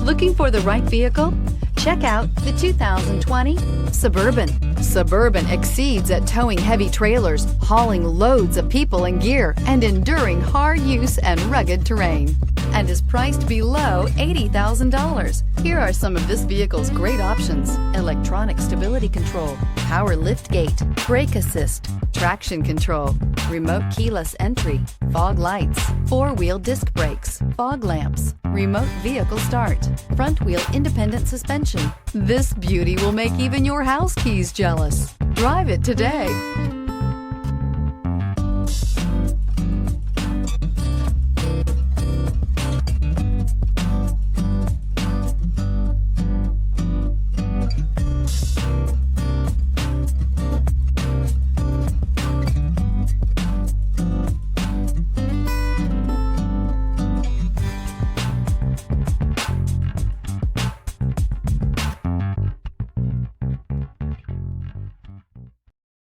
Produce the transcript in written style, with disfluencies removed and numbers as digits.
Looking for the right vehicle? Check out the 2020 Suburban. Suburban exceeds at towing heavy trailers, hauling loads of people and gear, and enduring hard use and rugged terrain, and is priced below $80,000. Here are some of this vehicle's great options: electronic stability control, power liftgate, brake assist, traction control, remote keyless entry, fog lights, four-wheel disc brakes, fog lamps, remote vehicle start, front wheel independent suspension. This beauty will make even your house keys jealous. Drive it today.